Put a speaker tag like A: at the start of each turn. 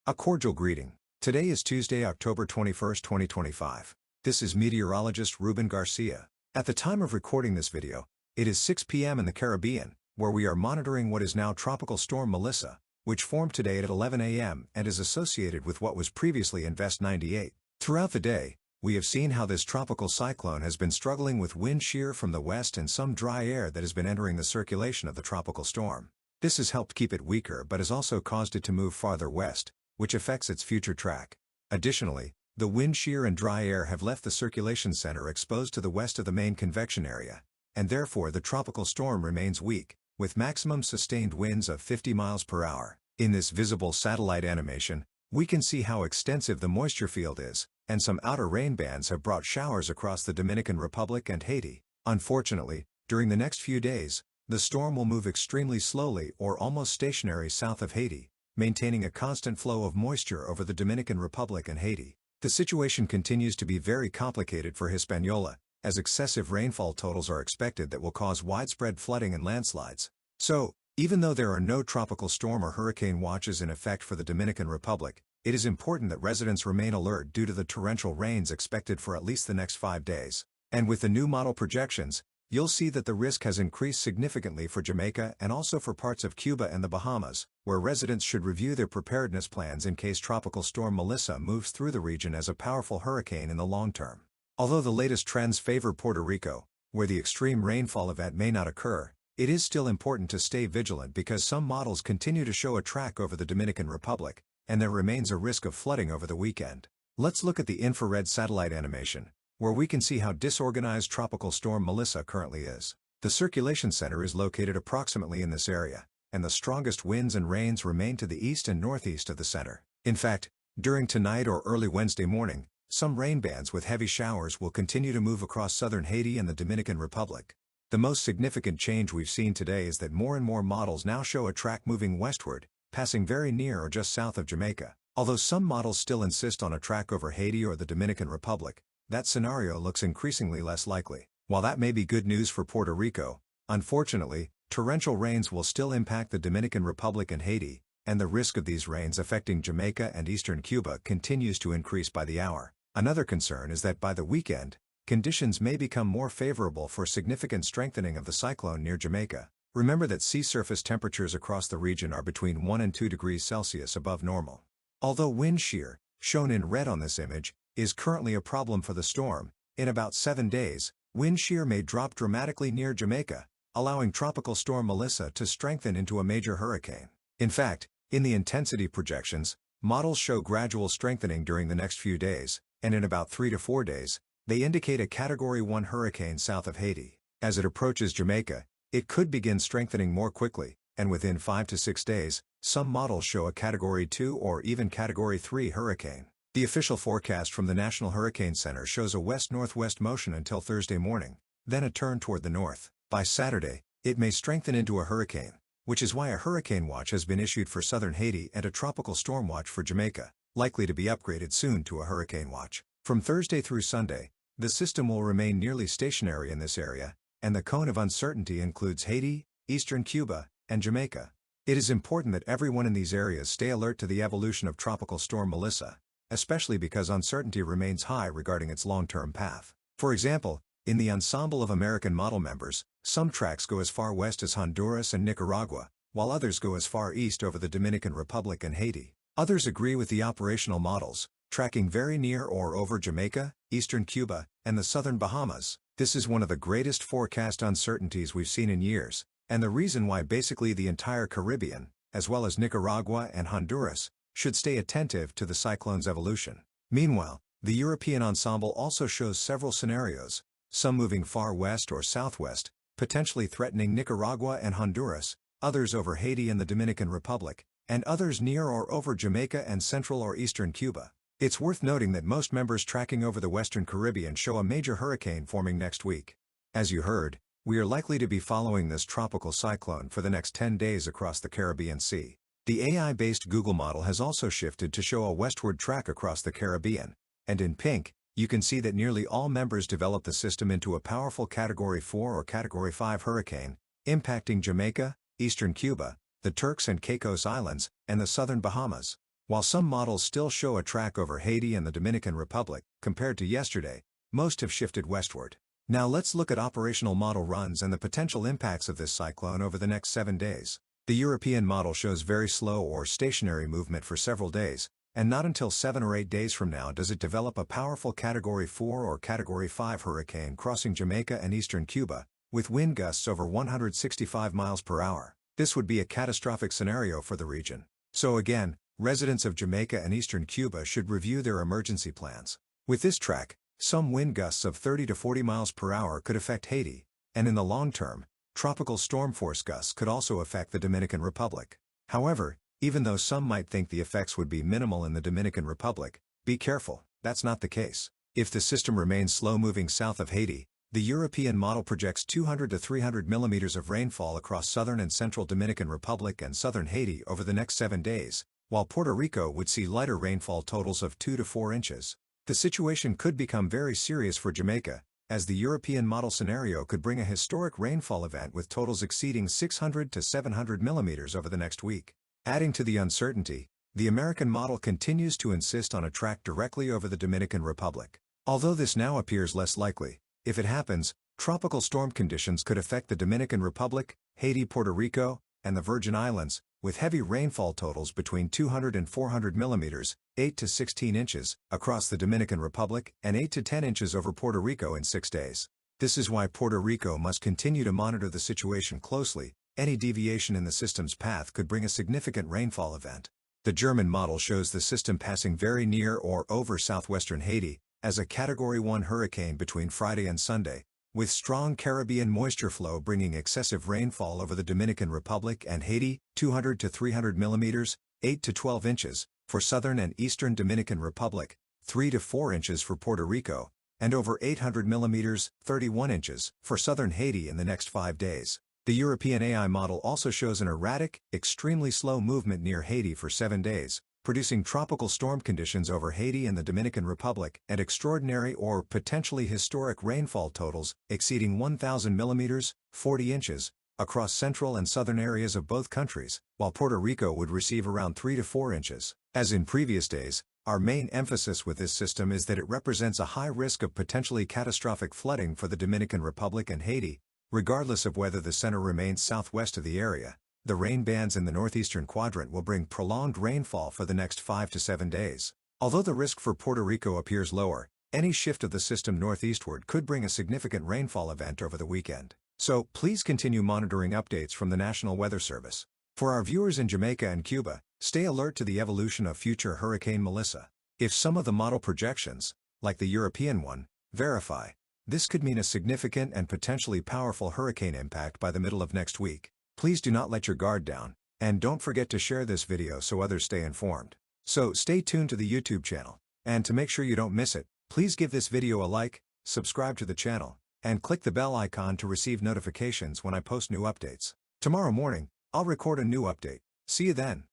A: A cordial greeting. Today is Tuesday, October 21st, 2025. This is meteorologist Ruben Garcia. At the time of recording this video, it is 6 p.m. in the Caribbean, where we are monitoring what is now Tropical Storm Melissa, which formed today at 11 a.m. and is associated with what was previously Invest 98. Throughout the day, we have seen how this tropical cyclone has been struggling with wind shear from the west and some dry air that has been entering the circulation of the tropical storm. This has helped keep it weaker but has also caused it to move farther west, which affects its future track. Additionally, the wind shear and dry air have left the circulation center exposed to the west of the main convection area, and therefore the tropical storm remains weak, with maximum sustained winds of 50 miles per hour. In this visible satellite animation, we can see how extensive the moisture field is, and some outer rain bands have brought showers across the Dominican Republic and Haiti. Unfortunately, during the next few days, the storm will move extremely slowly or almost stationary south of Haiti, maintaining a constant flow of moisture over the Dominican Republic and Haiti. The situation continues to be very complicated for Hispaniola, as excessive rainfall totals are expected that will cause widespread flooding and landslides. So, even though there are no tropical storm or hurricane watches in effect for the Dominican Republic, it is important that residents remain alert due to the torrential rains expected for at least the next 5 days. And with the new model projections, you'll see that the risk has increased significantly for Jamaica and also for parts of Cuba and the Bahamas, where residents should review their preparedness plans in case Tropical Storm Melissa moves through the region as a powerful hurricane in the long term. Although the latest trends favor Puerto Rico, where the extreme rainfall event may not occur, it is still important to stay vigilant because some models continue to show a track over the Dominican Republic, and there remains a risk of flooding over the weekend. Let's look at the infrared satellite animation, where we can see how disorganized Tropical Storm Melissa currently is. The circulation center is located approximately in this area, and the strongest winds and rains remain to the east and northeast of the center. In fact, during tonight or early Wednesday morning, some rain bands with heavy showers will continue to move across southern Haiti and the Dominican Republic. The most significant change we've seen today is that more and more models now show a track moving westward, passing very near or just south of Jamaica. Although some models still insist on a track over Haiti or the Dominican Republic, that scenario looks increasingly less likely. While that may be good news for Puerto Rico, unfortunately, torrential rains will still impact the Dominican Republic and Haiti, and the risk of these rains affecting Jamaica and eastern Cuba continues to increase by the hour. Another concern is that by the weekend, conditions may become more favorable for significant strengthening of the cyclone near Jamaica. Remember that sea surface temperatures across the region are between 1 and 2 degrees Celsius above normal. Although wind shear, shown in red on this image, is currently a problem for the storm, in about 7 days, wind shear may drop dramatically near Jamaica, allowing Tropical Storm Melissa to strengthen into a major hurricane. In fact, in the intensity projections, models show gradual strengthening during the next few days, and in about 3 to 4 days, they indicate a Category 1 hurricane south of Haiti. As it approaches Jamaica, it could begin strengthening more quickly, and within 5 to 6 days, some models show a Category 2 or even Category 3 hurricane. The official forecast from the National Hurricane Center shows a west-northwest motion until Thursday morning, then a turn toward the north. By Saturday, it may strengthen into a hurricane, which is why a hurricane watch has been issued for southern Haiti and a tropical storm watch for Jamaica, likely to be upgraded soon to a hurricane watch. From Thursday through Sunday, the system will remain nearly stationary in this area, and the cone of uncertainty includes Haiti, eastern Cuba, and Jamaica. It is important that everyone in these areas stay alert to the evolution of Tropical Storm Melissa, especially because uncertainty remains high regarding its long-term path. For example, in the ensemble of American model members, some tracks go as far west as Honduras and Nicaragua, while others go as far east over the Dominican Republic and Haiti. Others agree with the operational models, tracking very near or over Jamaica, eastern Cuba, and the southern Bahamas. This is one of the greatest forecast uncertainties we've seen in years, and the reason why basically the entire Caribbean, as well as Nicaragua and Honduras, should stay attentive to the cyclone's evolution. Meanwhile, the European ensemble also shows several scenarios, some moving far west or southwest, potentially threatening Nicaragua and Honduras, others over Haiti and the Dominican Republic, and others near or over Jamaica and central or eastern Cuba. It's worth noting that most members tracking over the Western Caribbean show a major hurricane forming next week. As you heard, we are likely to be following this tropical cyclone for the next 10 days across the Caribbean Sea. The AI-based Google model has also shifted to show a westward track across the Caribbean, and in pink, you can see that nearly all members develop the system into a powerful Category 4 or Category 5 hurricane, impacting Jamaica, eastern Cuba, the Turks and Caicos Islands, and the southern Bahamas. While some models still show a track over Haiti and the Dominican Republic, compared to yesterday, most have shifted westward. Now let's look at operational model runs and the potential impacts of this cyclone over the next 7 days. The European model shows very slow or stationary movement for several days, and not until 7 or 8 days from now does it develop a powerful Category 4 or Category 5 hurricane crossing Jamaica and eastern Cuba, with wind gusts over 165 miles per hour. This would be a catastrophic scenario for the region. So again, residents of Jamaica and eastern Cuba should review their emergency plans. With this track, some wind gusts of 30 to 40 miles per hour could affect Haiti, and in the long term, tropical storm force gusts could also affect the Dominican Republic. However, even though some might think the effects would be minimal in the Dominican Republic, be careful, that's not the case. If the system remains slow-moving south of Haiti, the European model projects 200 to 300 millimeters of rainfall across southern and central Dominican Republic and southern Haiti over the next 7 days, while Puerto Rico would see lighter rainfall totals of 2 to 4 inches. The situation could become very serious for Jamaica, as the European model scenario could bring a historic rainfall event with totals exceeding 600 to 700 millimeters over the next week. Adding to the uncertainty, the American model continues to insist on a track directly over the Dominican Republic. Although this now appears less likely, if it happens, tropical storm conditions could affect the Dominican Republic, Haiti, Puerto Rico, and the Virgin Islands, with heavy rainfall totals between 200 and 400 millimeters, 8 to 16 inches, across the Dominican Republic, and 8 to 10 inches over Puerto Rico in 6 days. This is why Puerto Rico must continue to monitor the situation closely. Any deviation in the system's path could bring a significant rainfall event. The German model shows the system passing very near or over southwestern Haiti, as a Category 1 hurricane between Friday and Sunday, with strong Caribbean moisture flow bringing excessive rainfall over the Dominican Republic and Haiti, 200 to 300 millimeters, 8 to 12 inches, for southern and eastern Dominican Republic, 3 to 4 inches for Puerto Rico, and over 800 millimeters, 31 inches, for southern Haiti in the next 5 days. The European AI model also shows an erratic, extremely slow movement near Haiti for 7 days, producing tropical storm conditions over Haiti and the Dominican Republic, and extraordinary or potentially historic rainfall totals exceeding 1,000 millimeters, 40 inches, across central and southern areas of both countries, while Puerto Rico would receive around 3 to 4 inches. As in previous days, our main emphasis with this system is that it represents a high risk of potentially catastrophic flooding for the Dominican Republic and Haiti, regardless of whether the center remains southwest of the area. The rain bands in the northeastern quadrant will bring prolonged rainfall for the next 5 to 7 days. Although the risk for Puerto Rico appears lower, any shift of the system northeastward could bring a significant rainfall event over the weekend. So, please continue monitoring updates from the National Weather Service. For our viewers in Jamaica and Cuba, stay alert to the evolution of future Hurricane Melissa. If some of the model projections, like the European one, verify, this could mean a significant and potentially powerful hurricane impact by the middle of next week. Please do not let your guard down, and don't forget to share this video so others stay informed. So stay tuned to the YouTube channel, and to make sure you don't miss it, please give this video a like, subscribe to the channel, and click the bell icon to receive notifications when I post new updates. Tomorrow morning, I'll record a new update. See you then.